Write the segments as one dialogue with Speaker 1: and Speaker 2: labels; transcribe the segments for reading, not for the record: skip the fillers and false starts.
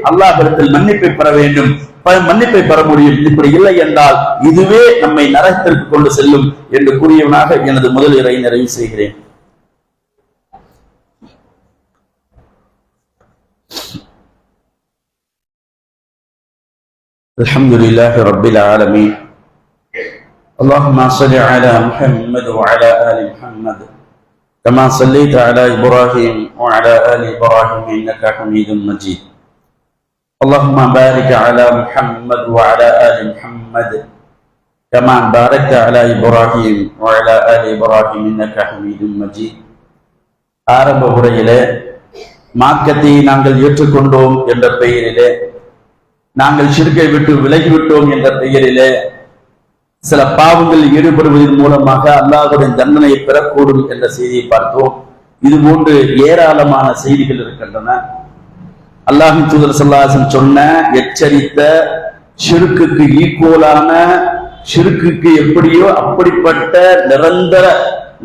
Speaker 1: அல்லாஹ்விடத்தில் மன்னிப்பை பெற வேண்டும், மன்னிப்பை பெற முடியும். இப்படி இல்லை என்றால் இதுவே நம்மை நரகத்திற்கு கொண்டு செல்லும் என்று கூறியவனாக எனது முதல் உரையை நிறைவு செய்கிறேன். அல்ஹம்துலில்லாஹி ரப்பில் ஆலமீன். அல்லாஹும்ம ஸல்லி அலா முஹம்மத் வ அலா ஆலி முஹம்மத் கமா ஸல்லைத அலா இப்ராஹீம் வ அலா ஆலி இப்ராஹீம் இன்னக ஹமீதும் மஜீத். اللهم بارك على محمد وعلى آل محمد كما باركت على إبراهيم وعلى آل إبراهيم إنك حميد مجيد. ஆரம்ப உரையிலே மார்க்கத்தை நாங்கள் ஏற்றுக்கொண்டோம் என்ற பெயரிலே, நாங்கள் ஷிர்கை விட்டு விலகிவிட்டோம் என்ற பெயரிலே சில பாவங்களில் ஈடுபடுவதன் மூலமாக அல்லாஹ்வுடைய தண்டனையை பெறக்கூடும் என்ற செய்தியை பார்த்தோம். இது போன்று ஏராளமான செய்திகள் இருக்கின்றன. அல்லாஹ்வின் தூதர் ஸல்லல்லாஹு அலைஹி வஸல்லம் சொன்ன எச்சரித்த ஷிர்க்குக்கு ஈக்குவலான, ஷிர்க்குக்கு எப்படியோ அப்படிப்பட்ட நிரந்தர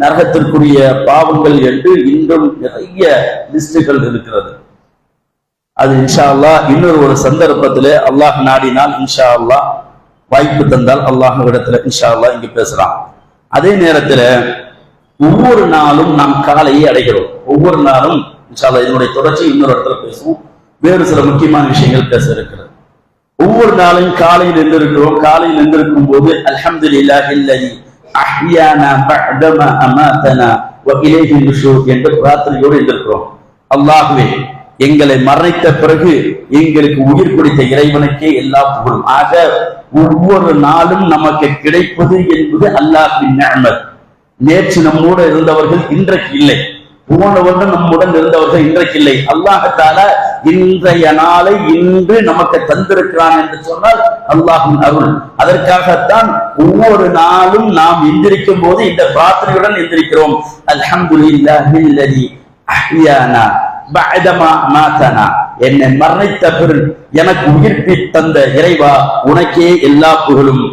Speaker 1: நரகத்திற்குரிய பாவங்கள் என்று இன்றும் நிறைய லிஸ்டுகள் இருக்கிறது. அது இன்ஷா அல்லாஹ் இன்னொரு ஒரு சந்தர்ப்பத்திலே அல்லாஹ் நாடினால் இன்ஷா அல்லாஹ் வாய்ப்பு தந்தால் அல்லாஹ்விடத்துல இன்ஷா அல்லாஹ் இங்கு பேசலாம். அதே நேரத்தில் ஒவ்வொரு நாளும் நாம் காலையை அடைகிறோம். ஒவ்வொரு நாளும் இன்ஷா அல்லாஹ் இதனுடைய தொடர்ச்சி இன்னொரு இடத்துல பேசுவோம். வேறு சில முக்கியமான விஷயங்கள் பேச இருக்கிறது. ஒவ்வொரு நாளும் காலையில் எழுந்திருக்கிறோம். காலையில் எழுந்திருக்கும் போது அல்ஹம்துலில்லாஹி அல்லதி அஹ்யானா பஅதமா அமாதனா வ இலைஹி நுஷூர் என்ற பிரார்த்தனையோடு எழுந்திருக்கிறோம். அல்லாஹ்வே, எங்களை மறைத்த பிறகு எங்களுக்கு உயிர் கொடுத்த இறைவனுக்கே எல்லா புகழும். ஆக ஒவ்வொரு நாளும் நமக்கு கிடைப்பது என்பது அல்லாஹ்வின் நிஅமத். நேற்று நம்மோடு இருந்தவர்கள் இன்றைக்கு இல்லை, போன வருடம் நம்முடன் இருந்தவர்கள் இன்றைக்கு இல்லை. அல்லாஹ் தஆலா இன்றைய நாளை இன்று நமக்கு தந்திருக்கிறான் என்று சொன்னால் அல்லாஹ்வின் அருள். அதற்காகத்தான் ஒவ்வொரு நாளும் நாம் எந்திரிக்கும் போது இந்த பிரார்த்தனையுடன் எந்திரிக்கிறோம். அல்ஹம்துலில்லாஹி அல்லதி அஹ்யானா பஅதமா அமாதனா, என்னை மரணித்த பிறகு எனக்கு உயிர்ப்பி தந்த இறைவா, உனக்கே எல்லா புகழும்.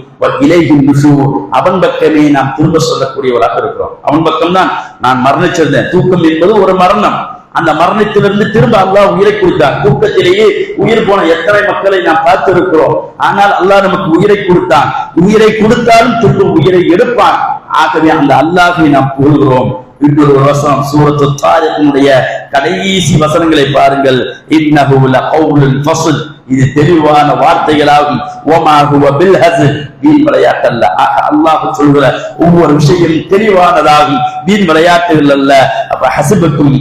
Speaker 1: இலைஹி நுஷூர், அவன் பக்கமே நாம் திரும்ப சொல்லக்கூடியவராக இருக்கிறோம். அவன் பக்கம் தான் நான் மரணிச்சிருந்தேன். தூக்கம் என்பது ஒரு மரணம். அந்த மரணத்திலிருந்து திரும்ப அல்லாஹ் உயிரை கொடுத்தான். தூக்கத்திலேயே உயிர் போன எத்தனை மக்களை நாம் பார்த்திருக்கிறோம். ஆனால் அல்லாஹ் நமக்கு உயிரை கொடுத்தான். உயிரை கொடுத்தாலும் திரும்ப உயிரை எடுப்பான். ஆகவே அந்த அல்லாஹை நாம் புகழ்கிறோம். இன்னொரு வசனம் சூரத்து தாரிக்கினுடைய கடைசி வசனங்களை பாருங்கள். இன்னஹு லகவுலுல் ஃபஸ்ல், இது தெளிவான வார்த்தைகளாகும். வமா ஹுவ பில் ஹஸ்ல், வீண் விளையாட்டல்ல. அல்லாஹ் சொல்கிற ஒவ்வொரு விஷயம் தெளிவானதாகும், வீண் விளையாட்டுகள் அல்ல. அப்ப ஹஸபக்கும்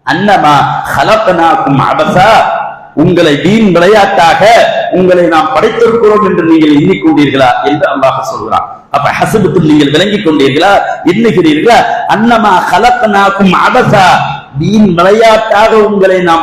Speaker 1: அன்னமா ஹலக்னாக்கும் அபஸா, உங்களை வீண் விளையாட்டாக உங்களை நாம் படைத்திருக்கிறோம் என்று நீங்கள் எண்ணிக்கொண்டீர்களா என்று அல்லாஹ் சொல்கிறான். அப்ப ஹஸபத்தும், நீங்கள் விளங்கிக் கொண்டீர்களா, எண்ணுகிறீர்களா? அன்னமா ஹலக்னாக்கும் அபஸா, வீண் விளையாட்டாக உங்களை நாம்